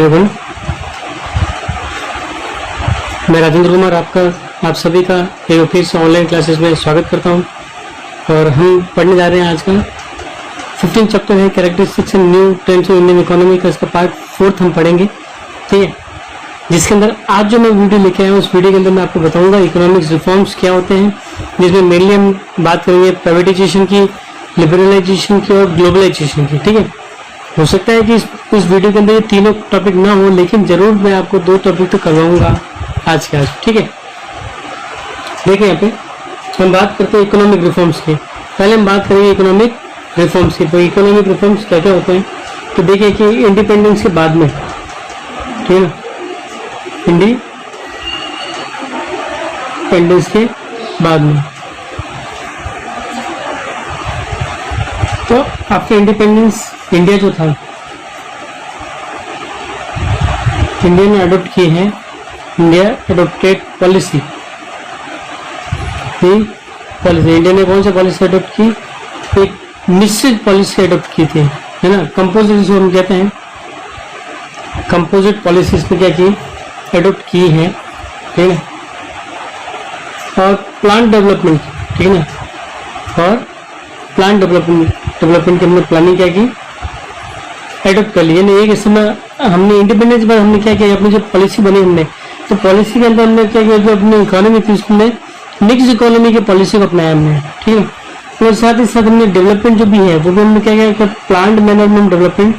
Everyone, मैं राजेंद्र कुमार आप सभी का एक फिर से ऑनलाइन क्लासेस में स्वागत करता हूं। और हम पढ़ने जा रहे हैं आज का 15 चैप्टर है characteristics and new trends of Indian economy का, इसका पार्ट 4 हम पढ़ेंगे, ठीक है। जिसके अंदर आज जो मैं वीडियो लेके आया हूँ उस वीडियो के अंदर मैं आपको बताऊंगा इकोनॉमिक्स रिफॉर्म्स क्या होते हैं, जिसमें मेनली हम बात करेंगे प्राइवेटाइजेशन की, लिबरलाइजेशन की और ग्लोबलाइजेशन की, ठीक है। हो सकता है कि इस वीडियो के अंदर ये तीनों टॉपिक ना हो, लेकिन जरूर मैं आपको 2 टॉपिक तो करवाऊंगा आज के आज, ठीक है। देखिए यहाँ पे हम बात करते हैं इकोनॉमिक रिफॉर्म्स की। पहले हम बात करेंगे इकोनॉमिक रिफॉर्म्स की। तो इकोनॉमिक रिफॉर्म्स क्या क्या होते हैं, तो देखिए कि इंडिपेंडेंस के बाद में, ठीक है ना, इंडिपेंडेंस के बाद में, तो आफ्टर इंडिपेंडेंस इंडिया जो था, इंडिया ने अडोप्ट की है, इंडिया एडोप्टेड पॉलिसी। इंडिया ने कौन सा पॉलिसी अडोप्ट की? एक निश्चित पॉलिसी अडोप्ट की थी, है ना। कंपोजिट जो हम कहते हैं, कंपोजिट पॉलिसीज पे क्या की, अडोप्ट की है, ठीक है। और प्लान डेवलपमेंट, ठीक है ना, और प्लान डेवलपमेंट की हमने प्लानिंग क्या की, एडोप्ट कर ली। यानी एक समय हमने इंडिपेंडेंस के बाद हमने क्या किया, अपनी जो पॉलिसी बनी हमने, तो पॉलिसी के अंदर हमने क्या किया, जो अपनी इकोनॉमी थी उसमें मिक्स इकोनॉमी की पॉलिसी को अपनाया हमने, ठीक है। और साथ ही साथ हमने डेवलपमेंट जो भी है वो भी हमने क्या किया कि प्लान्ड मैनर में हम डेवलपमेंट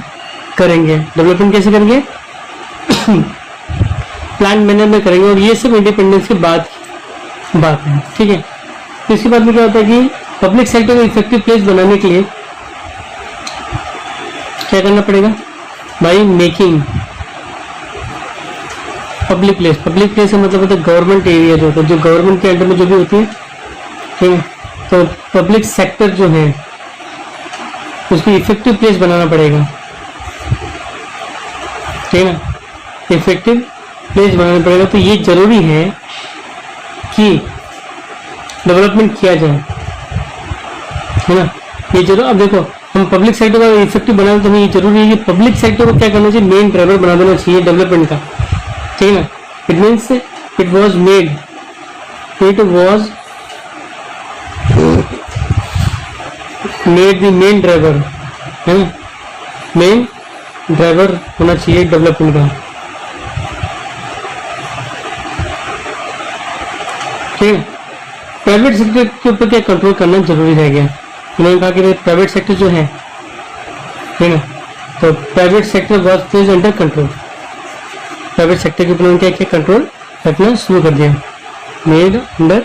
करेंगे। डेवलपमेंट कैसे करेंगे? प्लान मैनर में करेंगे। और ये सब इंडिपेंडेंस के बाद बात है, ठीक है। तो इसके बाद में क्या होता है कि पब्लिक सेक्टर को इफेक्टिव प्लेस बनाने के लिए क्या करना पड़ेगा भाई, making public place. Public place का मतलब होता है गवर्नमेंट एरिया जो होता है, जो गवर्नमेंट के अंडर में जो भी होती है, ठीक है। तो पब्लिक सेक्टर जो है उसको इफेक्टिव प्लेस बनाना पड़ेगा, ठीक है ना, इफेक्टिव प्लेस बनाना पड़ेगा। तो ये जरूरी है कि डेवलपमेंट किया जाए, है ना, ये जरूर। अब देखो हम पब्लिक सेक्टर को इफेक्टिव बनाए तो हमें ये जरूरी है कि पब्लिक सेक्टर को क्या करना चाहिए, मेन ड्राइवर बना देना चाहिए डेवलपमेंट का, ठीक है ना। It means it was made the main driver, है ना, मेन ड्राइवर होना चाहिए डेवलपमेंट का, ठीक है। प्राइवेट सेक्टर के ऊपर क्या कंट्रोल करना जरूरी रह गया। उन्होंने कहा कि प्राइवेट सेक्टर जो है, ठीक है, तो private sector was place under control. Private sector के ऊपर उन्होंने क्या किया, कंट्रोल रखना शुरू कर दिया, मेड अंडर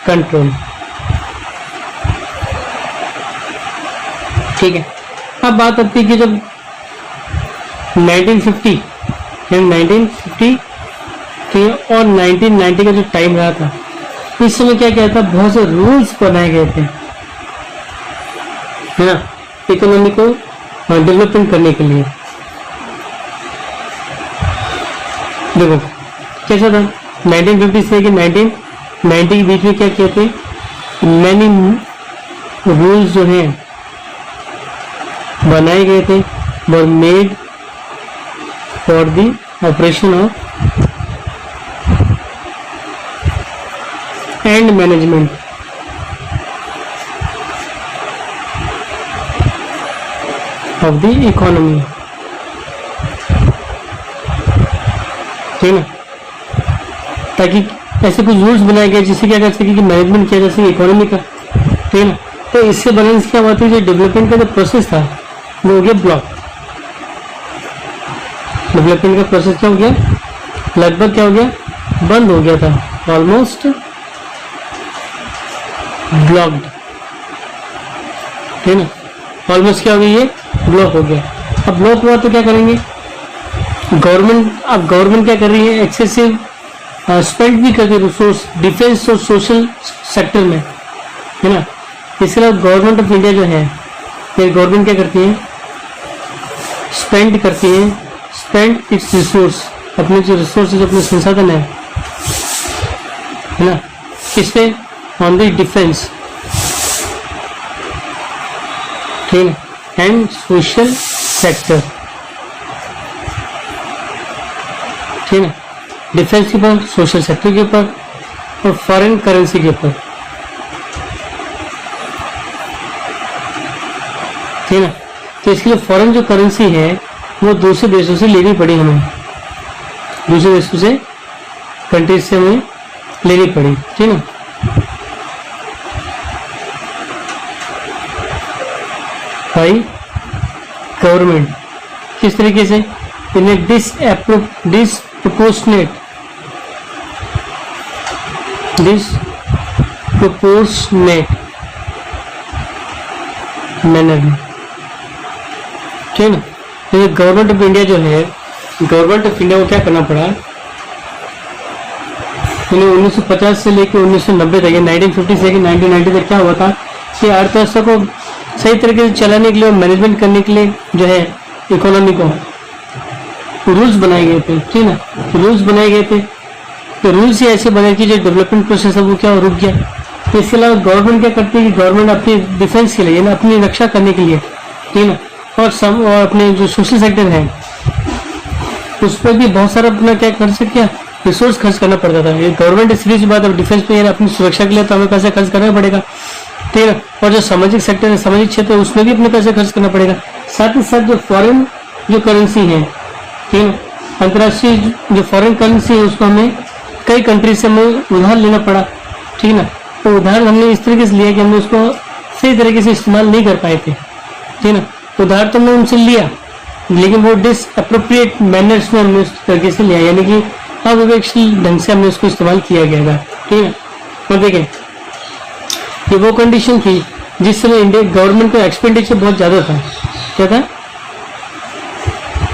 कंट्रोल, ठीक है। अब बात आती है कि जब 1950 और 1990 का जो टाइम रहा था, इस समय क्या क्या था, बहुत से रूल्स बनाए गए थे, है ना, इकोनॉमी को डेवलपमेंट करने के लिए। देखो कैसा था, 1950 से कि 1990 के बीच में क्या किए थे, मैनी रूल्स जो हैं बनाए गए थे, were made for the operation of and management of the economy, ठीक है ना। ताकि ऐसे कुछ रूल्स बनाए गए जिससे क्या कर सके कि मैनेजमेंट किया जा सके इकोनॉमी का, ठीक है ना। तो इससे बैलेंस क्या हुआ था, जो डेवलपमेंट का जो प्रोसेस था वो हो गया ब्लॉक। डेवलपमेंट का प्रोसेस क्या हो गया, लगभग क्या हो गया, बंद हो गया था, ऑलमोस्ट ब्लॉक्ड, ठीक है ना। ऑलमोस्ट क्या हो गया, ये ब्लॉक हो गया। अब ब्लॉक हुआ तो क्या करेंगे गवर्नमेंट, अब गवर्नमेंट क्या कर रही है, एक्सेसिव स्पेंड भी करती है रिसोर्स डिफेंस और सोशल सेक्टर में, है ना। इसके अलावा गवर्नमेंट ऑफ इंडिया जो है, ये गवर्नमेंट क्या करती है, स्पेंड करती है, स्पेंड इट्स रिसोर्स, अपने जो रिसोर्सेज, अपने संसाधन है ना, किस पे, ऑन द डिफेंस, ठीक है, एंड सोशल सेक्टर, ठीक है, डिफेंस के ऊपर, सोशल सेक्टर के ऊपर और फॉरेन करेंसी के ऊपर, ठीक है। तो इसके लिए फॉरेन जो करेंसी है वो दूसरे देशों से लेनी पड़ी हमें, दूसरे देशों से, कंट्रीज से हमें लेनी पड़ी, ठीक है। बाई गवर्नमेंट, किस तरीके से, इन्हें डिसप्रोपोर्शनेट मैनर में, ठीक है ना। तो गवर्नमेंट ऑफ इंडिया जो है, गवर्नमेंट ऑफ इंडिया को क्या करना पड़ा, 1950 से लेकर 1990 तक, 1950 से लेकर 1990 तक क्या हुआ था कि अर्थव्यवस्था को सही तरीके से चलाने के लिए और मैनेजमेंट करने के लिए जो है इकोनॉमी को रूल्स बनाए गए थे, ठीक है ना। रूल्स बनाए गए थे, तो रूल्स ही ऐसे बने कि जो डेवलपमेंट प्रोसेस है वो क्या रुक गया। तो इसके अलावा गवर्नमेंट क्या करती है कि गवर्नमेंट अपनी डिफेंस के लिए, अपनी रक्षा करने के लिए, ठीक है ना, और अपने जो सोशल सेक्टर है उस पर भी बहुत सारा अपना क्या खर्च किया, रिसोर्स खर्च करना पड़ता था। ये गवर्नमेंट सीरीज बात, अब डिफेंस पे अपनी सुरक्षा के लिए तो हमें पैसे खर्च करना पड़ेगा, ठीक है। और जो सामाजिक सेक्टर है, सामाजिक क्षेत्र है, उसमें भी अपने पैसे खर्च करना पड़ेगा। साथ ही साथ जो फॉरेन जो करेंसी है, ठीक है, अंतर्राष्ट्रीय जो फॉरेन करेंसी है उसको हमें कई कंट्री से हमें उधार लेना पड़ा, ठीक है ना। तो उधार हमने इस तरीके से लिया कि हमने उसको सही तरीके से इस्तेमाल नहीं कर पाए थे, ठीक है ना। उधार तो हमने उनसे लिया लेकिन वो डिसअप्रोप्रिएट मैनर्स में हमने उस तरीके से लिया, यानी कि अविवेकशील ढंग से हमने उसको इस्तेमाल किया गया था, ठीक है। और देखें ये वो कंडीशन थी जिस समय इंडिया गवर्नमेंट का एक्सपेंडिचर बहुत ज्यादा था। क्या था,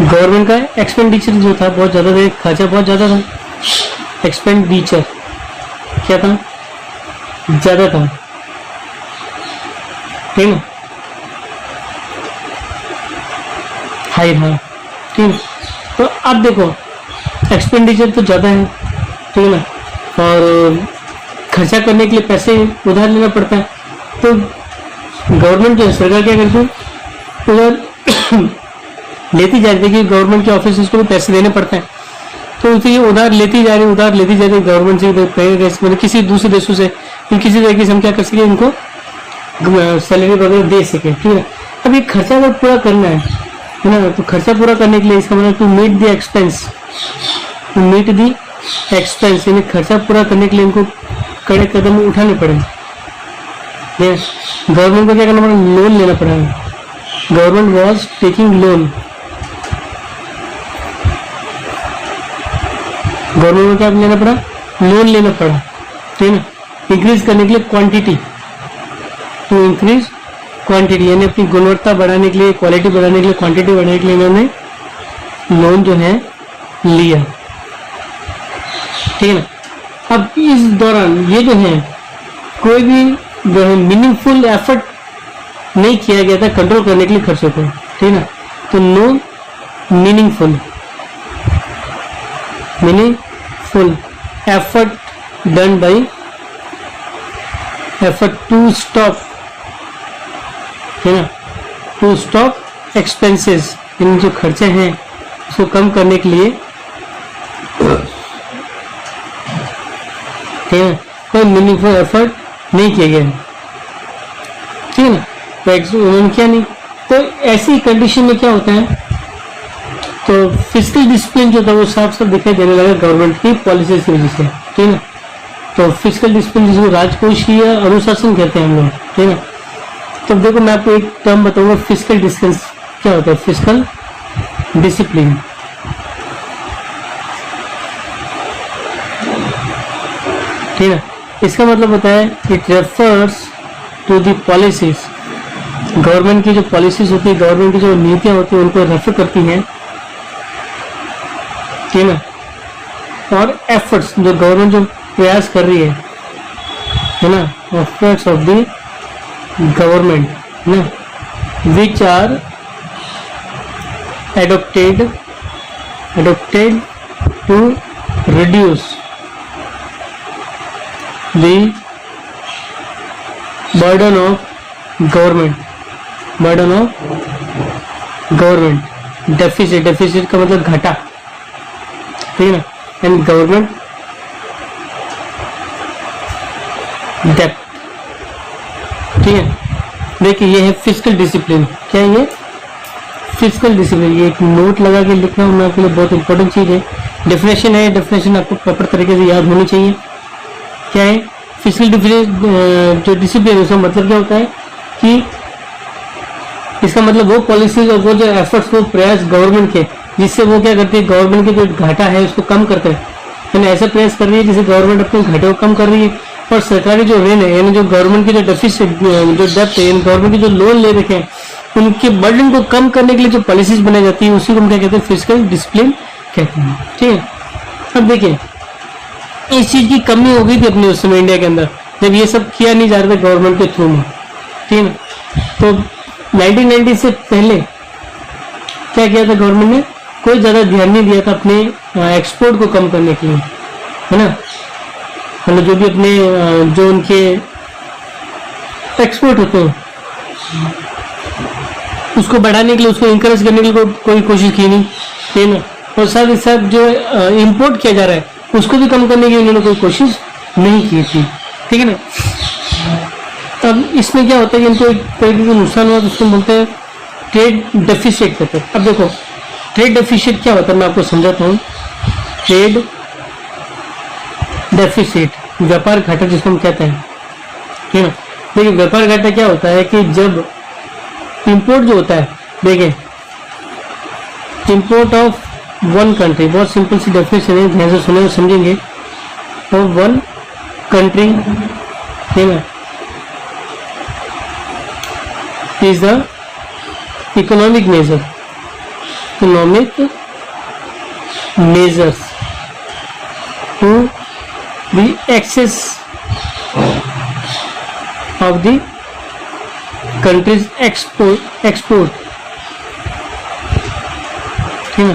गवर्नमेंट का एक्सपेंडिचर जो था बहुत ज्यादा था, खर्चा बहुत ज्यादा था, एक्सपेंडिचर क्या था, ज्यादा था, ठीक है, हाई था, ठीक है। तो अब देखो एक्सपेंडिचर तो ज्यादा है, ठीक है ना, और खर्चा करने के लिए पैसे उधार लेना पड़ता है। तो गवर्नमेंट जो है, सरकार क्या करती है, उधार लेती जा रही है कि गवर्नमेंट के ऑफिस को भी पैसे देने पड़ते हैं। तो ये उधार लेती जा रही है गवर्नमेंट से, मतलब किसी दूसरे देशों से, किसी तरीके से हम क्या कर सके, उनको सैलरी वगैरह दे सके, ठीक है। अब ये खर्चा अगर पूरा करना है ना, तो खर्चा पूरा करने के लिए इसका मतलब टू मीट द एक्सपेंस, यानी खर्चा पूरा करने के लिए इनको कड़े कदम उठाने पड़े। गवर्नमेंट को क्या करना पड़ा, लोन लेना पड़ा। Government was taking loan, government को क्या लेना पड़ा, लोन लेना पड़ा, ठीक है ना, इंक्रीज करने के लिए क्वांटिटी, टू इंक्रीज क्वांटिटी, यानी अपनी गुणवत्ता बढ़ाने के लिए, क्वालिटी बढ़ाने के लिए, क्वांटिटी बढ़ाने के लिए इन्होंने लोन जो है लिया, ठीक है ना। अब इस दौरान ये जो है कोई भी जो है मीनिंगफुल एफर्ट नहीं किया गया था कंट्रोल करने के लिए खर्चों को, ठीक है ना। तो no meaningful effort done by effort to stop, है ना, टू स्टॉप एक्सपेंसेस, इन जो खर्चे हैं उसको कम करने के लिए, ठीक है, कोई मीनिंगफुल एफर्ट नहीं किया गया, ठीक है ना। तो उन्होंने किया नहीं। तो ऐसी कंडीशन में क्या होता है, तो फिजिकल डिसिप्लिन जो था वो साफ साफ दिखाई देने लगा गवर्नमेंट की पॉलिसी की वजह से, ठीक है ना। तो फिजिकल डिसिप्लिन जिसको राजकोषीय अनुशासन कहते हैं हम लोग, ठीक है ना। तो देखो मैं आपको एक टर्म बताऊंगा, फिजिकल डिस्टेंस क्या होता है, फिजिकल डिसिप्लिन, ठीक है। इसका मतलब होता है it refers to the policies, government की जो पॉलिसीज होती है, गवर्नमेंट की जो नीतियां होती है उनको रेफर करती हैं, ठीक है ना। और एफर्ट्स जो गवर्नमेंट जो प्रयास कर रही है ना, एफर्ट्स ऑफ द गवर्नमेंट ना, which are adopted to reduce the burden of government, deficit का मतलब घाटा, ठीक है ना, एंड गवर्नमेंट डेप्थ। ठीक है, देखिए ये है फिजिकल डिसिप्लिन। क्या है ये? Physical discipline. ये एक नोट लगा के लिखना होना आपके लिए बहुत इंपॉर्टेंट चीज है। डेफिनेशन है, डेफिनेशन आपको प्रॉपर तरीके से याद होनी चाहिए। क्या है फिजिकल डिसिप्लिन? जो डिसिप्लिन उसका मतलब क्या होता है कि इसका मतलब वो पॉलिसीज और वो जो एफर्ट्स, वो प्रयास गवर्नमेंट के, जिससे वो क्या करती है, गवर्नमेंट के जो घाटा है उसको कम करते हैं। यानी ऐसा प्रयास कर रही है जिससे गवर्नमेंट अपने घाटे को कम कर रही है। और सरकारी जो ऋण है, यानी जो गवर्नमेंट की जो डेफिसिट, जो डेप्थ है, गवर्नमेंट के जो लोन ले रखे हैं, उनके बर्डन को कम करने के लिए जो पॉलिसीज बनाई जाती है उसी को हम क्या कहते हैं? फिजिकल डिसिप्लिन कहते हैं। ठीक है, अब देखिए इस चीज की कमी हो गई थी अपने उस समय इंडिया के अंदर, जब ये सब किया नहीं जा रहा था गवर्नमेंट के थ्रू में। ठीक है ना, तो 1990 से पहले क्या किया था गवर्नमेंट ने? कोई ज्यादा ध्यान नहीं दिया था अपने एक्सपोर्ट को कम करने के लिए, है ना। मतलब जो भी अपने जो उनके एक्सपोर्ट होते हैं उसको बढ़ाने के लिए, उसको इंकरेज करने के लिए कोई कोशिश की नहीं, है ना। और साथ ही साथ जो इंपोर्ट किया जा रहा है उसको भी कम करने की उन्होंने कोई कोशिश नहीं की थी। ठीक है ना। अब इसमें क्या होता है कि इनको एक तरीके से नुकसान हुआ, तो उसको बोलते हैं ट्रेड डेफिसिट कहते हैं। अब देखो ट्रेड डेफिसिट क्या होता है, मैं आपको समझाता हूँ। ट्रेड डेफिसिट, व्यापार घाटा जिसको हम कहते हैं। ठीक है, देखिए व्यापार घाटा क्या होता है कि जब इंपोर्ट जो होता है, देखिए इंपोर्ट ऑफ वन कंट्री, बहुत सिंपल सी डेफिनेशन है, ध्यान से सुने समझेंगे। ऑफ वन कंट्री, ठीक है, is the economic measure, economic measures to the excess of the country's export। ठीक है,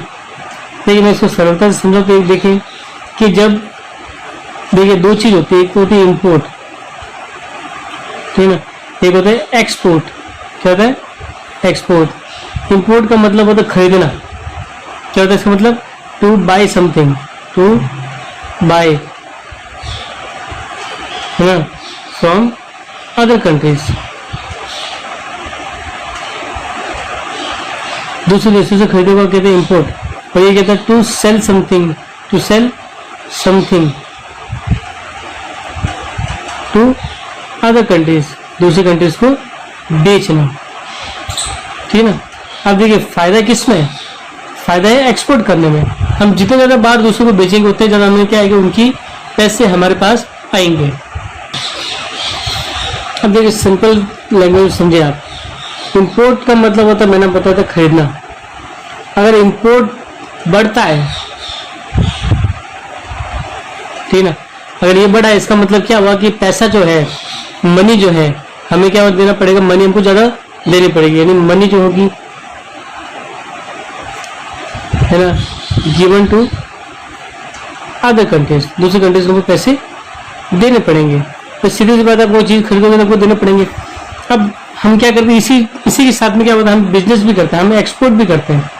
देखिए मैं इसको सरलता से समझा तो देखिए कि जब देखिए दो चीज होती है, एक होती है इंपोर्ट, ठीक है ना, एक होता है एक्सपोर्ट। क्या होता है? एक्सपोर्ट। इंपोर्ट का मतलब होता है खरीदना। क्या होता है इसका मतलब? To buy something, to buy, है ना, फ्रॉम अदर कंट्रीज, दूसरे देशों से खरीदे को कहते हैं इंपोर्ट। और ये कहता है to sell something, to sell something to other countries, दूसरी कंट्रीज को बेचना। ठीक है ना। अब देखिए फायदा किस में है? फायदा है एक्सपोर्ट करने में। हम जितने ज्यादा बाहर दूसरों को बेचेंगे उतने ज्यादा हमें क्या आएगा, उनकी पैसे हमारे पास आएंगे। अब देखिए सिंपल लैंग्वेज समझे आप। इंपोर्ट का मतलब होता है, मैंने बताया था, खरीदना। अगर इंपोर्ट बढ़ता है, ठीक ना, अगर ये बढ़ा है इसका मतलब क्या हुआ कि पैसा जो है, मनी जो है, हमें क्या देना पड़ेगा, मनी हमको ज्यादा देनी पड़ेगी। यानी मनी जो होगी, है ना, गिवन टू अदर कंट्रीज, दूसरी कंट्रीज को पैसे देने पड़ेंगे। तो सीधी सी बात है, वो चीज खरीदोगे तो आपको देने पड़ेंगे। अब हम क्या करते हैं, इसी के साथ में क्या होता है, हम बिजनेस भी करते हैं, हम एक्सपोर्ट भी करते हैं,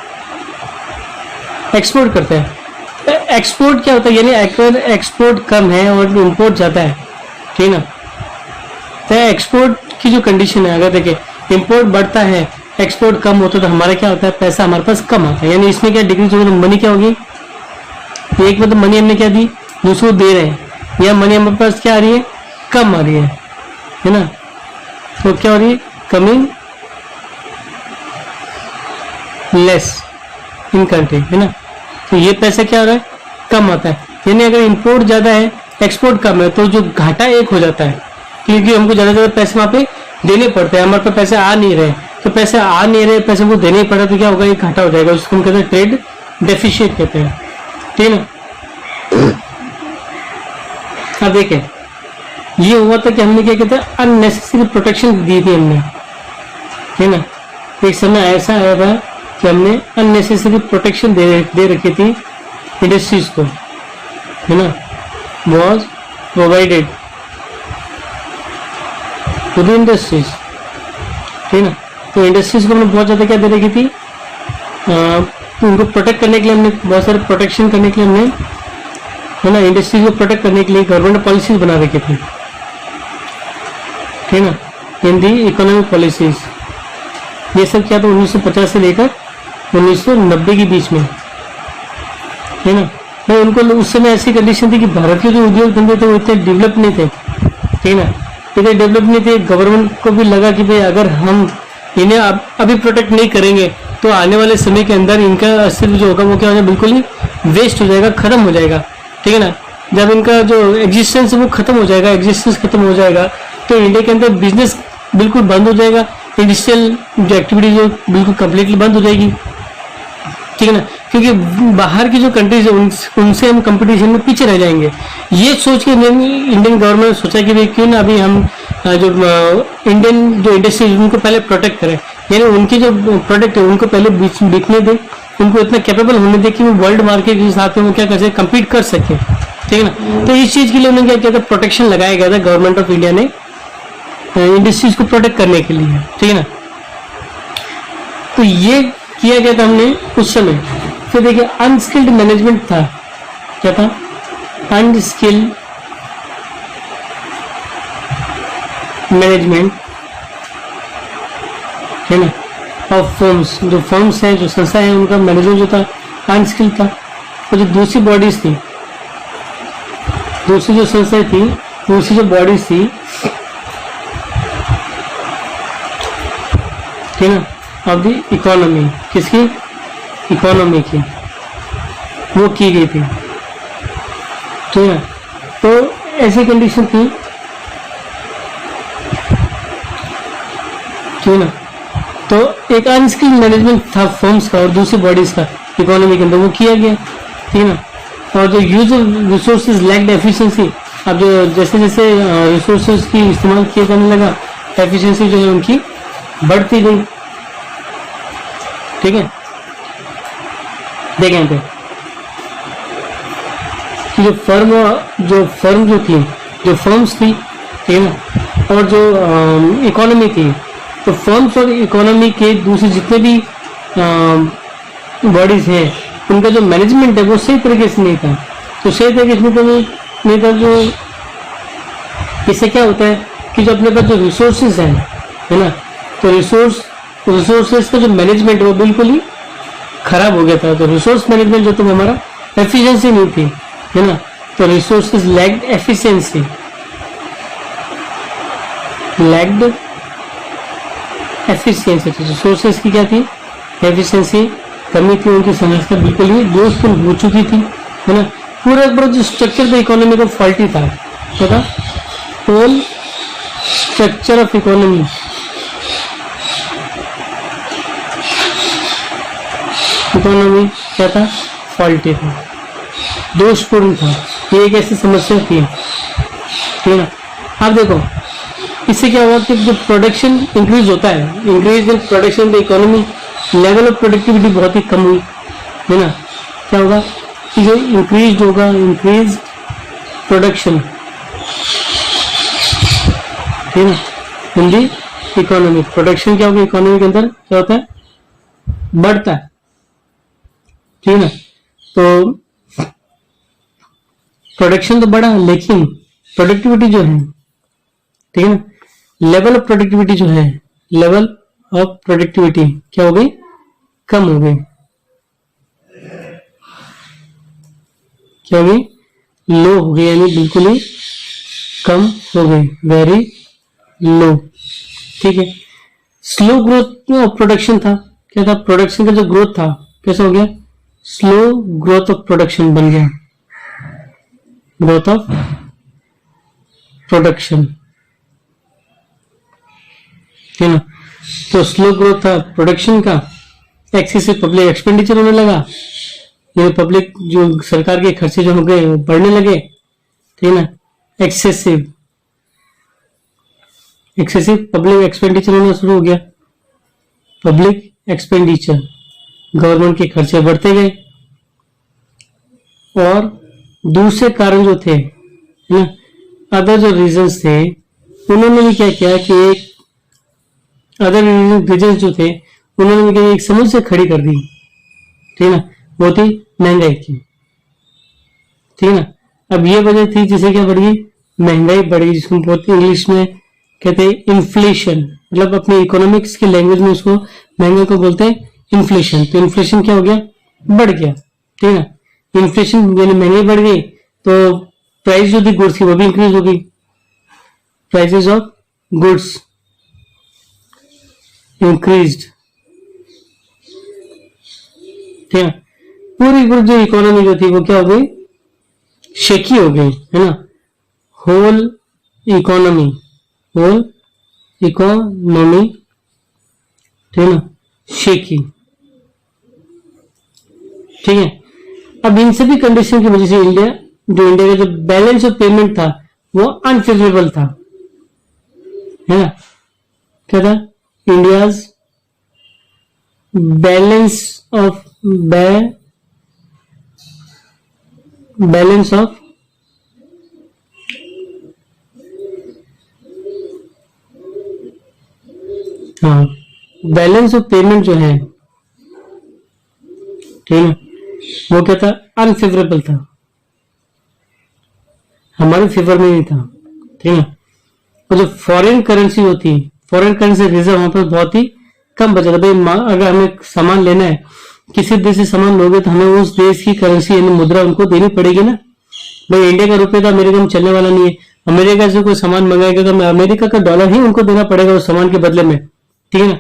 एक्सपोर्ट करते हैं। एक्सपोर्ट क्या होता है, यानी अगर एक्सपोर्ट कम है और इंपोर्ट ज्यादा है, ठीक है ना, तो एक्सपोर्ट की जो कंडीशन है, अगर देखिए इंपोर्ट बढ़ता है, एक्सपोर्ट कम होता है, तो हमारा क्या होता है, पैसा हमारे पास कम आता है। यानी इसमें क्या डिक्रीज होगी, तो मनी क्या होगी, एक मतलब मनी हमने क्या दी, दूसरों दे रहे हैं, या मनी हमारे पास क्या आ रही है, कम आ रही है ना। तो क्या हो रही है, कमिंग लेस इन कंट्री, है ना। तो ये पैसा क्या हो रहा है, कम आता है। यानी अगर इंपोर्ट ज्यादा है, एक्सपोर्ट कम है, तो जो घाटा एक हो जाता है, क्योंकि हमको ज्यादा ज्यादा पैसे वहां पे देने पड़ते हैं, हमारे पास पैसे आ नहीं रहे, तो पैसे आ नहीं रहे, पैसे को देने ही पड़ा, तो क्या होगा, ये घाटा हो जाएगा। उसको हम कहते हैं ट्रेड डेफिसिट कहते हैं, ठीक है ना। अब देखें ये हुआ था कि हमने क्या कहते हैं, अननेसेसरी प्रोटेक्शन दी थी हमने, है ना। एक समय ऐसा आया था कि हमने अननेसेसरी प्रोटेक्शन दे रखी थी इंडस्ट्रीज को, है ना, was provided to the industries, ठीक है ना। तो इंडस्ट्रीज को हमने बहुत ज्यादा क्या दे रखी थी, उनको प्रोटेक्ट करने के लिए हमने बहुत सारे प्रोटेक्शन करने के लिए हमने, है ना, इंडस्ट्रीज को प्रोटेक्ट करने के लिए गवर्नमेंट पॉलिसीज बना रखी थी, ठीक है ना, इन दी इकोनॉमिक पॉलिसीज। ये सब क्या था 1950 से लेकर 1990 के बीच में, है ना। तो उनको उस समय ऐसी कंडीशन थी कि भारत के जो उद्योग धंधे थे वो इतने डेवलप नहीं थे, ठीक है ना, इतने डेवलप नहीं थे। गवर्नमेंट को भी लगा कि भाई अगर हम इन्हें अभी प्रोटेक्ट नहीं करेंगे तो आने वाले समय के अंदर इनका अस्तित्व जो होगा वो क्या हो जाएगा, बिल्कुल ही वेस्ट हो जाएगा, खत्म हो जाएगा, ठीक है ना। जब इनका जो एग्जिस्टेंस है वो खत्म हो जाएगा, एग्जिस्टेंस खत्म हो जाएगा तो इंडिया के अंदर बिजनेस बिल्कुल बंद हो जाएगा, इंडस्ट्रियल जो एक्टिविटी जो बिल्कुल कम्प्लीटली बंद हो जाएगी, ठीक है ना, क्योंकि बाहर की जो कंट्रीज है उनसे हम कंपटीशन में पीछे रह जाएंगे। ये सोच के इंडियन गवर्नमेंट ने सोचा कि भाई क्यों ना अभी हम जो इंडियन जो इंडस्ट्रीज उनको पहले प्रोटेक्ट करें, यानी उनकी जो प्रोडक्ट है उनको पहले बिकने दें, उनको इतना कैपेबल होने दें कि वो वर्ल्ड मार्केट के साथ में वो क्या कर सके, कम्पीट कर सके, ठीक है ना। तो इस चीज के लिए उन्होंने क्या किया था, प्रोटेक्शन लगाया गया था गवर्नमेंट ऑफ इंडिया ने इंडस्ट्रीज को प्रोटेक्ट करने के लिए, ठीक है ना। तो ये किया गया था हमने उस समय। फिर देखिए अनस्किल्ड मैनेजमेंट था, क्या था, अनस्किल्ड मैनेजमेंट, है ना, ऑफ फर्म्स, जो फर्म्स हैं, जो संस्था है, उनका मैनेजमेंट जो था अनस्किल्ड था। और जो दूसरी बॉडीज थी, दूसरी जो संस्थाएं थी, दूसरी जो बॉडीज थी, ठीक है ना, ऑफ द इकोनॉमी, किसकी, इकोनॉमी की, वो की गई थी, ठीक है। तो ऐसी कंडीशन थी, ठीक है ना। तो एक अनस्किल्ड मैनेजमेंट था फर्म्स का और दूसरी बॉडीज का इकोनॉमी के अंदर, वो किया गया, ठीक है ना। और जो use of resources lacked efficiency, अब जो जैसे जैसे रिसोर्सेज की इस्तेमाल किया जाने लगा, एफिशिएंसी जो है उनकी बढ़ती गई, ठीक है। देखें कि जो फर्म जो थी, जो फर्म्स थी, ठीक है ना, और जो इकोनॉमी थी, तो फर्म्स और इकोनॉमी के दूसरे जितने भी बॉडीज हैं उनका जो मैनेजमेंट है वो सही तरीके से नहीं था। तो सही तरीके से नहीं था, जो इससे क्या होता है कि जो अपने पास जो रिसोर्सेज हैं, है ना, तो रिसोर्सेज का जो मैनेजमेंट है वो बिल्कुल ही खराब हो गया था। तो रिसोर्स मैनेजमेंट जो था हमारा एफिशिएंसी नहीं थी, है ना। तो resources lacked efficiency, lacked efficiency, resources की क्या थी, एफिशिएंसी कमी थी, उनकी समस्या बिल्कुल ही दोषपूर्ण हो चुकी थी, है ना। पूरा जो स्ट्रक्चर था इकोनॉमी का फॉल्टी था, क्या था, होल स्ट्रक्चर ऑफ इकोनॉमी क्या था, फॉल्टी था, दोषपूर्ण था। ये एक ऐसी समस्या थी, ठीक है ना। आप देखो इससे क्या हुआ कि जो प्रोडक्शन इंक्रीज होता है, increase in production the economy, level of productivity बहुत ही कम हुई, है ना। क्या होगा कि जो इंक्रीज होगा, इंक्रीज प्रोडक्शन, ठीक है ना, इन दी इकोनॉमी, प्रोडक्शन क्या होगा इकोनॉमी के अंदर, क्या होता है, बढ़ता है, ठीक है ना। तो प्रोडक्शन तो बढ़ा लेकिन प्रोडक्टिविटी जो है, ठीक है ना, लेवल ऑफ प्रोडक्टिविटी जो है, लेवल ऑफ प्रोडक्टिविटी क्या हो गई, कम हो गई, क्या हो गई, लो हो गई, यानी बिल्कुल ही कम हो गई, वेरी लो, ठीक है। स्लो ग्रोथ ऑफ प्रोडक्शन था, क्या था, प्रोडक्शन का जो ग्रोथ था कैसा हो गया, स्लो ग्रोथ ऑफ प्रोडक्शन बन गया, ग्रोथ ऑफ प्रोडक्शन, है ना। तो स्लो ग्रोथ था प्रोडक्शन का, एक्सेसिव पब्लिक एक्सपेंडिचर होने लगा, ये पब्लिक जो सरकार के खर्चे जो हो गए वो बढ़ने लगे, ठीक है ना। एक्सेसिव पब्लिक एक्सपेंडिचर होना शुरू हो गया, पब्लिक एक्सपेंडिचर, गवर्नमेंट के खर्चे बढ़ते गए। और दूसरे कारण जो थे, है ना, अदर जो रीजंस थे, उन्होंने भी क्या किया कि एक अदर रीजंस जो थे उन्होंने भी एक समस्या खड़ी कर दी, ठीक है ना, वो थी महंगाई की। ठीक है ना, अब ये वजह थी जिसे क्या बढ़ गई, महंगाई बढ़ गई, जिसको बोलते इंग्लिश में कहते हैं इन्फ्लेशन, मतलब अपने इकोनॉमिक्स की लैंग्वेज में उसको महंगाई को बोलते हैं इन्फ्लेशन। तो इन्फ्लेशन क्या हो गया, बढ़ गया। ठीक है ना, इन्फ्लेशन यानी महंगाई बढ़ गई तो प्राइस जो थी गुड्स की वो भी इंक्रीज हो गई, प्राइसेस ऑफ गुड्स इंक्रीज्ड। ठीक है, पूरी पूरी जो इकोनॉमी जो थी वो क्या हो गई, शेकी हो गई, है ना, होल इकोनॉमी, होल इकोनॉमी, ठीक है ना, शेकी। ठीक है, अब इन सभी कंडीशन की वजह से इंडिया का जो बैलेंस ऑफ पेमेंट था वो अनफेवरेबल था, है ना, क्या था, India's balance of balance of हाँ, बैलेंस ऑफ पेमेंट जो है, ठीक है, वो क्या था, अनफेवरेबल था, हमारे फेवर में नहीं था। ठीक है, तो जो फॉरेन करेंसी होती है, फॉरेन करेंसी रिजर्व वहां पर बहुत ही कम बचा था। भाई अगर हमें सामान लेना है, किसी देश से सामान लोगे तो हमें उस देश की करेंसी यानी मुद्रा उनको देनी पड़ेगी ना। भाई इंडिया का रुपये तो अमेरिका में चलने वाला नहीं है, अमेरिका से कोई सामान मंगाएगा तो अमेरिका का डॉलर ही उनको देना पड़ेगा उस सामान के बदले में। ठीक है ना,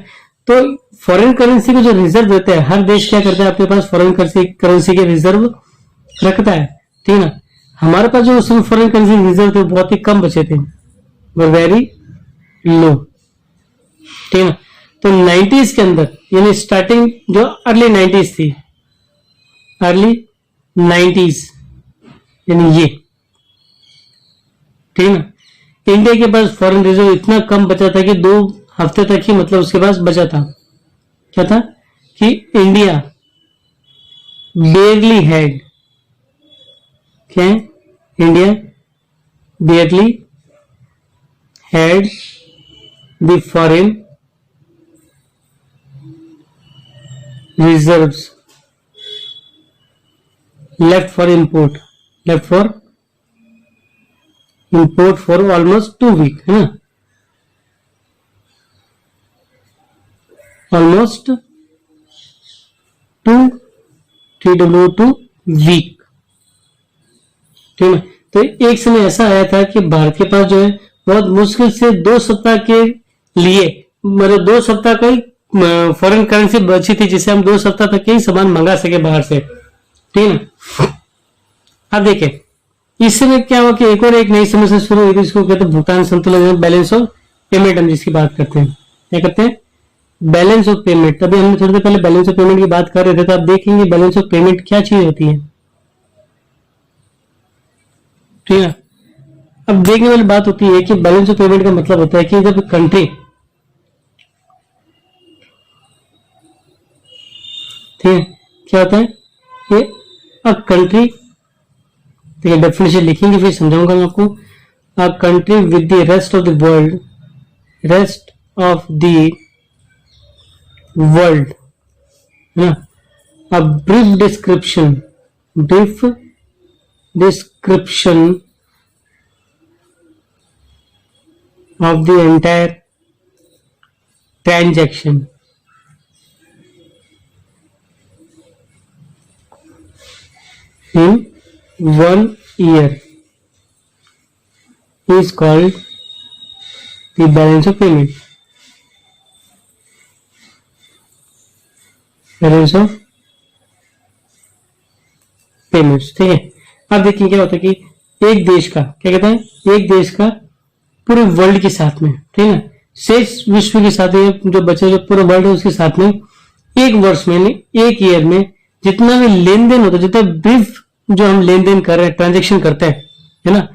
तो फॉरेन करेंसी को जो रिजर्व देता है, हर देश क्या करता है, आपके पास फॉरेन करेंसी के रिजर्व रखता है। ठीक है ना, हमारे पास जो उस समय फॉरेन करेंसी रिजर्व थे बहुत ही कम बचे थे, वेरी लो। ठीक है ना, तो 90s के अंदर यानी स्टार्टिंग जो अर्ली 90s थी, अर्ली 90s यानी ये, ठीक है ना, इंडिया के पास फॉरेन रिजर्व इतना कम बचा था कि 2 हफ्ते तक ही मतलब उसके पास बचा था। क्या था कि इंडिया बेयरली हैड, क्या है, India बेयरली had the foreign reserves left for import for almost 2 week, है ना, almost 2 week। ठीक है, तो एक समय ऐसा आया था कि भारत के पास जो है बहुत मुश्किल से 2 सप्ताह के लिए, मतलब 2 सप्ताह का फॉरेन करेंसी बची थी जिसे हम 2 सप्ताह तक ही सामान मंगा सके बाहर से। ठीक है ना, अब देखें इस समय क्या हुआ कि एक नई समस्या शुरू हुई थी, इसको कहते हैं भुगतान संतुलन, बैलेंस ऑफ पेमेंट। हम जिसकी बात करते हैं, क्या करते हैं, बैलेंस ऑफ पेमेंट। अभी हमने थोड़ी देर पहले बैलेंस ऑफ पेमेंट की बात कर रहे थे, तो आप देखेंगे बैलेंस ऑफ पेमेंट क्या चीज होती है। ठीक है, अब देखने वाली बात होती है कि बैलेंस ऑफ पेमेंट का मतलब होता है कि जब कंट्री, ठीक है, क्या होता है कि अ कंट्री, ठीक है, डेफिनेशन लिखेंगे फिर समझाऊंगा मैं आपको। A country with the rest of the world, rest of the world, है ना, a brief description of the entire transaction in 1 year is called the balance of payment. Balance of payments, ठीक है। अब देखिए क्या होता है कि एक देश का, क्या कहते हैं, एक देश का पूरे वर्ल्ड के साथ में, ठीक है ना, शेष विश्व के साथ जो बचे जो पूरे वर्ल्ड है उसके साथ में एक वर्ष में, एक ईयर में जितना भी लेन देन होता है, जितना ब्रीफ जो हम लेन देन कर रहे हैं, ट्रांजेक्शन करते हैं, है ना,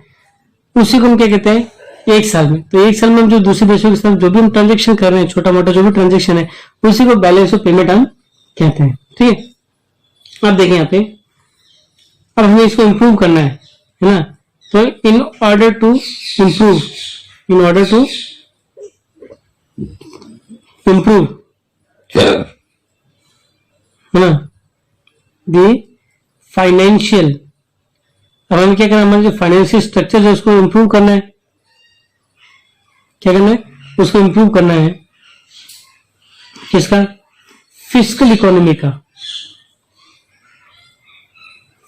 उसी को हम क्या कहते हैं, एक साल में। तो एक साल में हम जो दूसरे देशों के साथ जो भी हम ट्रांजेक्शन कर रहे हैं, छोटा मोटा जो भी ट्रांजेक्शन है, उसी को बैलेंस ऑफ पेमेंट हम कहते हैं। ठीक है, अब देखें यहाँ पे, अब हमें इसको इंप्रूव करना है ना, तो इन ऑर्डर टू इंप्रूव है ना दी फाइनेंशियल, अब हमें क्या करना है, हमारा जो फाइनेंशियल स्ट्रक्चर है उसको इंप्रूव करना है। क्या करना है, उसको इंप्रूव करना है। किसका, फिस्कल इकोनॉमी का।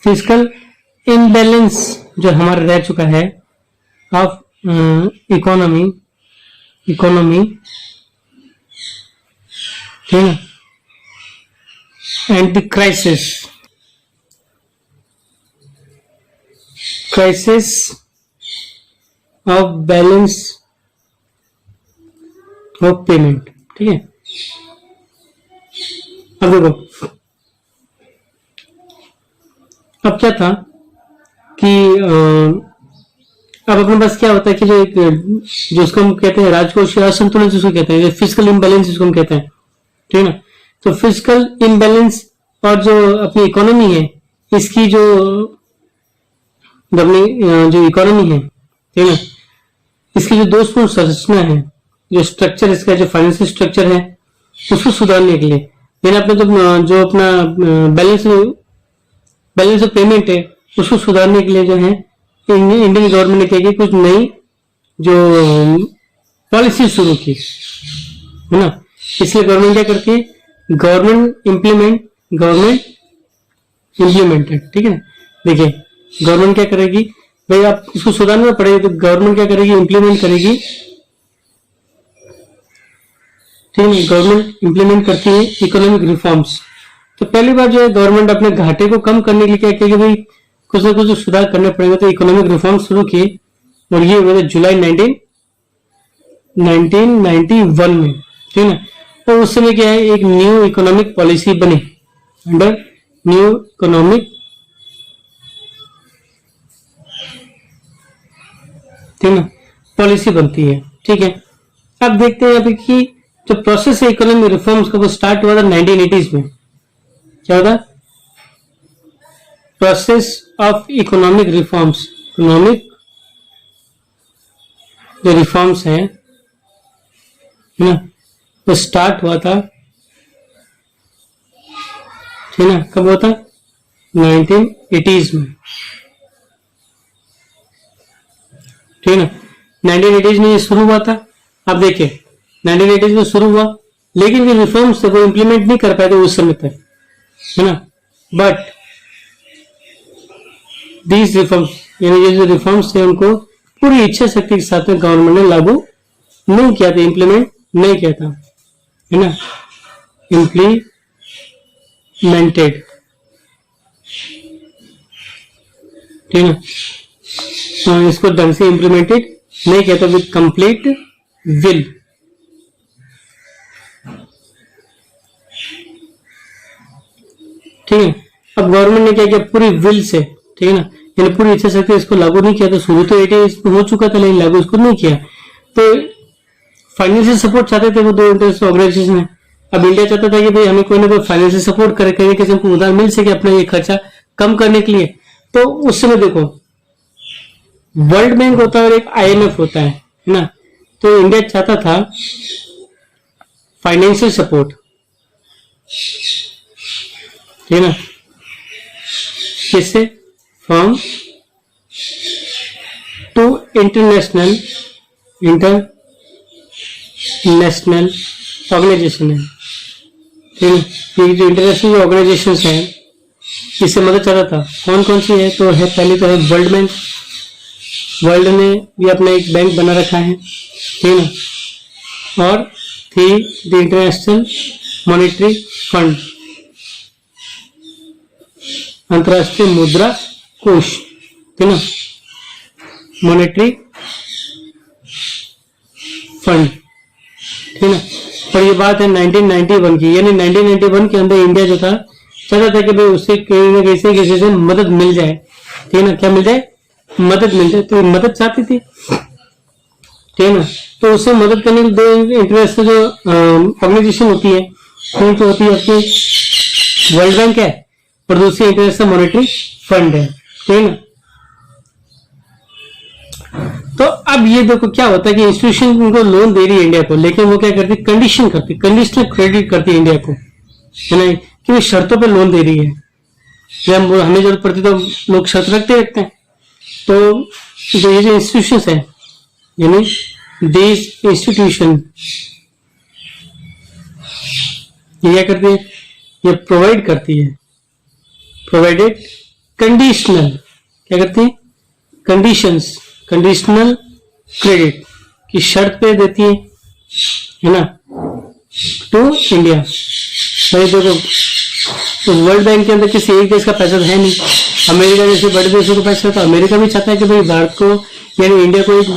फिस्कल इम्बैलेंस जो हमारा रह चुका है ऑफ इकोनॉमी, ठीक है, and the crisis of balance of payment, ठीक है। अब देखो, अब क्या था कि अब अपने पास क्या होता है कि जो एक जो उसको हम कहते हैं राजकोषीय असंतुलन जिसको कहते हैं, फिजिकल इम्बैलेंस जिसको हम कहते हैं, ठीक है ना। तो फिजिकल इम्बैलेंस और जो अपनी इकोनॉमी है, इसकी जो अपनी जो इकोनॉमी है, ठीक है ना, इसकी जो दोषपूर्ण संरचना है, जो स्ट्रक्चर इसका जो फाइनेंशियल स्ट्रक्चर है उसको सुधारने के लिए, यानी अपने जो अपना बैलेंस ऑफ पेमेंट है उसको सुधारने के लिए जो है इंडियन गवर्नमेंट ने क्या किया, कुछ नई जो पॉलिसी शुरू की, है ना। इसलिए गवर्नमेंट क्या करती है, गवर्नमेंट इम्प्लीमेंटेड, ठीक है ना। देखिए गवर्नमेंट क्या करेगी भाई, आप इसको सुधारना पड़ेगा तो गवर्नमेंट क्या करेगी, इम्प्लीमेंट करेगी, ठीक है। गवर्नमेंट इम्प्लीमेंट करती है इकोनॉमिक रिफॉर्म्स। तो पहली बार जो है गवर्नमेंट अपने घाटे को कम करने के लिए क्या किया, भाई कुछ ना कुछ सुधार करने पड़ेगा, तो इकोनॉमिक रिफॉर्म शुरू किए और ये हुए थे जुलाई 1991 में, ठीक है ना। तो उस समय क्या है, एक न्यू इकोनॉमिक पॉलिसी बनी, अंडर न्यू इकोनॉमिक, ठीक है ना, पॉलिसी बनती है, ठीक है। अब देखते हैं अभी कि जो प्रोसेस है इकोनॉमिक रिफॉर्म्स का वो स्टार्ट हुआ था 1980s में। क्या होता, process of economic reforms, economic जो रिफॉर्म्स है ना, वो स्टार्ट हुआ था, ठीक है ना, कब हुआ था, 1980s में, ठीक है ना। 1980s में ये शुरू हुआ था। अब देखिए 1980s में शुरू हुआ, लेकिन जो रिफॉर्म्स थे वो इंप्लीमेंट नहीं कर पाए थे उस समय तक, है ना। बट दीज रिफॉर्म्स, यानी ये जो रिफॉर्म्स थे उनको पूरी इच्छा शक्ति के साथ में गवर्नमेंट ने लागू नहीं किया था, इंप्लीमेंट नहीं किया था, है ना, इम्प्लीमेंटेड, ठीक है ना। तो इसको ढंग से इंप्लीमेंटेड नहीं किया था विद कंप्लीट विल, ठीक है। अब गवर्नमेंट ने क्या किया, पूरी विल से, ठीक है ना, यानी पूरी इच्छा शक्ति इसको लागू नहीं किया। तो शुरू तो 80 हो चुका था लेकिन लागू इसको नहीं किया। तो फाइनेंशियल सपोर्ट चाहते थे वो दो इंटरनेशनल ऑर्गेनाइजेशन है। अब इंडिया चाहता था कि भाई हमें कोई ना कोई फाइनेंशियल सपोर्ट करे, कहीं किसी हमको उधार मिल सके अपना ये खर्चा कम करने के लिए। तो उस समय देखो वर्ल्ड बैंक होता है और एक IMF होता है ना। तो इंडिया चाहता था फाइनेंशियल सपोर्ट, ठीक है ना, किससे, फ्रॉम टू इंटरनेशनल ऑर्गेनाइजेशन है, ठीक है। ये जो इंटरनेशनल ऑर्गेनाइजेशन है इससे मदद चाहता था। कौन कौन सी है, तो है पहले तो है वर्ल्ड बैंक, वर्ल्ड ने भी अपना एक बैंक बना रखा है, ठीक है ना। और थी द इंटरनेशनल मॉनेटरी फंड, अंतरराष्ट्रीय मुद्रा कोष, ठीक है ना, मॉनेटरी फंड, ठीक है ना। और ये बात है 1991 की, यानी 1991 के अंदर इंडिया जो था चाहता था कि भाई उससे कहीं ना कहीं किसी से मदद मिल जाए, ठीक है ना, क्या मिल जाए, मदद मिल जाए। तो मदद चाहती थी, ठीक है ना। तो उससे मदद करने के दो इंटरनेशनल जो ऑर्गेनाइजेशन होती है, तो होती है आपकी वर्ल्ड बैंक है और दूसरी इंटरनेशनल मॉनेटरी फंड है, ठीक है ना। तो अब ये देखो क्या होता है कि इंस्टीट्यूशन उनको लोन दे रही है इंडिया को, लेकिन वो क्या करती है, कंडीशन करती, कंडीशनल क्रेडिट करती है इंडिया को, है ना, कि शर्तों पे लोन दे रही है। जब हमें जरूरत पड़ती तो लोग शर्त रखते हैं। तो जो ये जो इंस्टीट्यूशन है, यानी दिस इंस्टीट्यूशन, ये क्या करती है, ये प्रोवाइड करती है, प्रोवाइडेड कंडीशनल, क्या करती है, कंडीशंस, कंडीशनल क्रेडिट की शर्त पे देती है ना, टू इंडिया। भाई देखो, तो वर्ल्ड बैंक के अंदर किसी एक देश का पैसा तो है नहीं, अमेरिका जैसे बड़े देशों का पैसा, तो अमेरिका भी चाहता है कि भाई भारत को यानी इंडिया को एक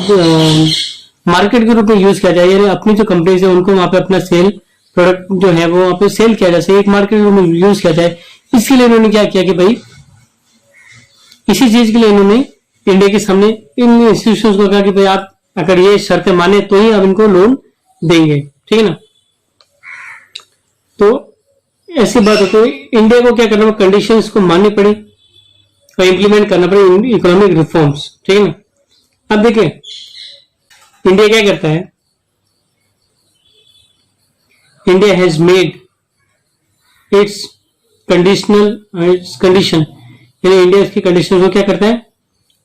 मार्केट के रूप में यूज किया जाए, यानी अपनी जो कंपनीज है उनको वहां पे अपना सेल प्रोडक्ट जो है वो वहां पे सेल किया जाए, एक मार्केट के रूप में यूज किया जाए। इसके लिए इन्होंने क्या किया कि भाई इसी चीज के लिए इन्होंने इंडिया के सामने इन इंस्टीट्यूशंस को कहा कि भाई आप अगर ये शर्तें माने तो ही आप इनको लोन देंगे, ठीक है ना। तो ऐसी बात हो तो इंडिया को क्या करना, कंडीशंस को माननी पड़ी और इंप्लीमेंट करना पड़े इकोनॉमिक रिफॉर्म्स, ठीक है ना। अब देखिए इंडिया क्या करता है, India has made it's condition, यानी इंडिया इसकी कंडीशन को क्या करता है,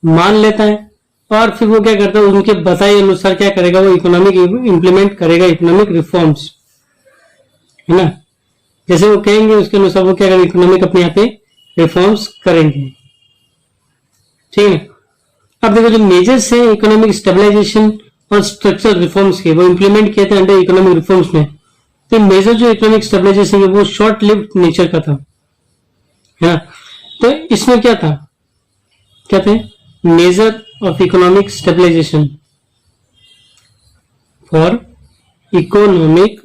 मान लेता है और फिर वो क्या करता है, उनके बताए अनुसार क्या करेगा, वो इकोनॉमिक इंप्लीमेंट करेगा, इकोनॉमिक रिफॉर्म्स, है ना। जैसे वो कहेंगे उसके अनुसार वो क्या करेंगे, इकोनॉमिक अपने यहाँ पे रिफॉर्म्स करेंगे, ठीक है। अब देखो जो मेजर्स है इकोनॉमिक स्टेबलाइजेशन और स्ट्रक्चरल रिफॉर्म्स के, वो इंप्लीमेंट किए थे अंडर इकोनॉमिक रिफॉर्म्स में। तो मेजर जो इकोनॉमिक स्टेबलाइजेशन है वो शॉर्ट लिव्ड नेचर का था, है ना। तो इसमें क्या था, क्या थे, measure of economic stabilisation for economic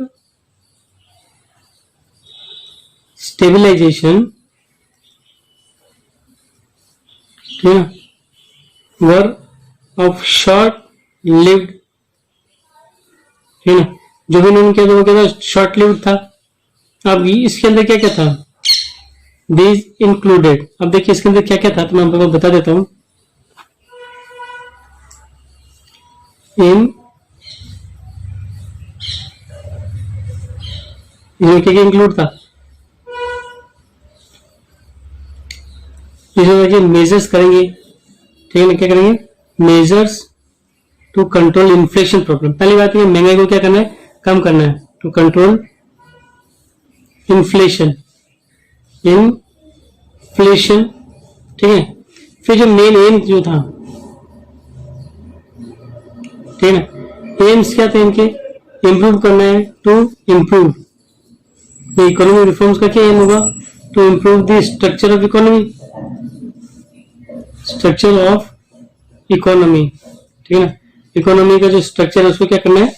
stabilisation, ठीक है, वर ऑफ शॉर्ट लिव्ड, ठीक है ना। जो भी इन्होंने किया था वो क्या था, शॉर्ट लिव्ड था। अब इसके अंदर क्या क्या था, दीज इंक्लूडेड, अब देखिए इसके अंदर क्या क्या था तो मैं आपको बता देता हूं। इसमें क्या क्या इंक्लूड था, इसमें देखिए मेजर्स करेंगे, ठीक है ना, क्या करेंगे, measures to control inflation problem. पहली बात है महंगाई को क्या करना है, कम करना है, टू कंट्रोल इन्फ्लेशन, इन्फ्लेशन, ठीक है। फिर जो मेन एम जो था, ठीक है ना, एम्स क्या थे इनके, इंप्रूव करना है, to improve the economic reforms का क्या एम होगा, to improve the structure of economy, structure of economy, ठीक है ना। इकोनॉमी का जो स्ट्रक्चर है उसको क्या करना है,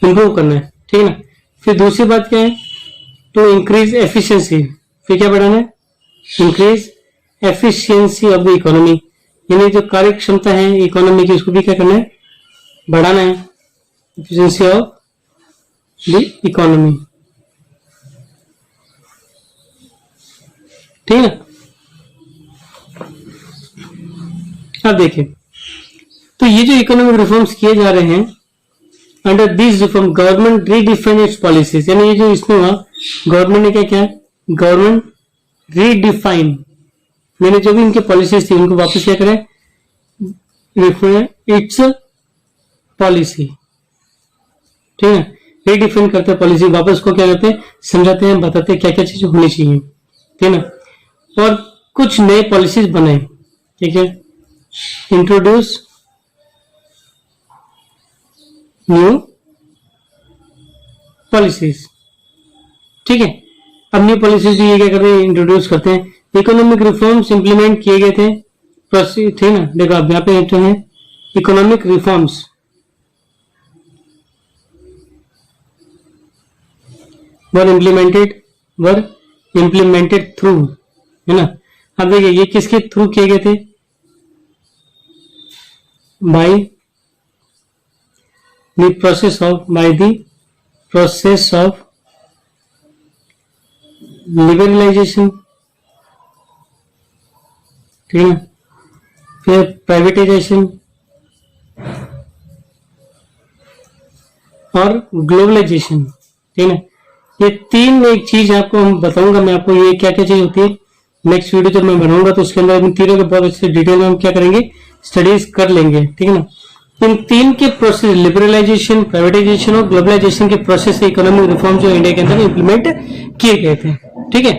इंप्रूव करना है, ठीक है ना। फिर दूसरी बात क्या है, टू इंक्रीज एफिशिएंसी, फिर क्या बढ़ाना है, increase efficiency of the economy, यानी जो कार्य क्षमता है इकोनॉमी की उसको भी क्या करना है, बढ़ाना है, एफिशिएंसी ऑफ द इकोनॉमी, ठीक है। अब देखिए तो ये जो इकोनॉमिक रिफॉर्म्स किए जा रहे हैं, under this reform government redefine it's policies, यानी ये जो इसमें हुआ गवर्नमेंट ने क्या किया, गवर्नमेंट रीडिफाइन, मैंने जो भी इनके पॉलिसीज थी उनको वापस क्या करें, इट्स पॉलिसी, ठीक है। रीडिफाइन करते हैं पॉलिसी, वापस को क्या करते हैं, समझाते हैं, बताते हैं क्या क्या चीजें होनी चाहिए, ठीक है ना। और कुछ नए पॉलिसीज बनाए, ठीक है, इंट्रोड्यूस न्यू पॉलिसीज, ठीक है। अब न्यू पॉलिसीज भी ये क्या करते हैं, इंट्रोड्यूस करते हैं। इकोनॉमिक रिफॉर्म्स इंप्लीमेंट किए गए थे, ठीक है ना। देखो अब यहाँ पे है इकोनॉमिक रिफॉर्म्स, वर इम्प्लीमेंटेड थ्रू, है ना। अब देखिए ये किसके थ्रू किए गए थे, by the process of liberalisation, ठीक है, फिर प्राइवेटाइजेशन और ग्लोबलाइजेशन, ठीक है ना। ये तीन एक चीज आपको हम बताऊंगा, मैं आपको ये क्या क्या चीज होती है। नेक्स्ट वीडियो जब मैं बनाऊंगा तो उसके अंदर इन तीनों के बहुत अच्छे डिटेल में हम क्या करेंगे, स्टडीज कर लेंगे, ठीक है ना। इन तीन के प्रोसेस, लिबरलाइजेशन, प्राइवेटाइजेशन और ग्लोबलाइजेशन के प्रोसेस से इकोनॉमिक रिफॉर्म जो इंडिया के अंदर इंप्लीमेंट किए गए थे, ठीक है।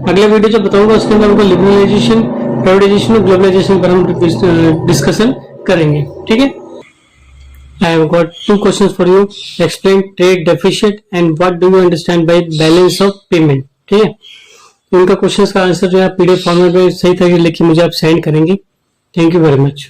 अगला वीडियो जो बताऊंगा उसके अंदर हमको लिबरलाइजेशन, प्राइवेटाइजेशन और ग्लोबलाइजेशन पर हम डिस्कशन करेंगे, ठीक है। I have got two questions for you. Explain trade deficit and what do you understand by balance of payment. ठीक है, उनका क्वेश्चंस का आंसर जो है पीडीएफ फॉर्मेट में सही तरीके लिख के मुझे आप सेंड करेंगे। Thank you very much.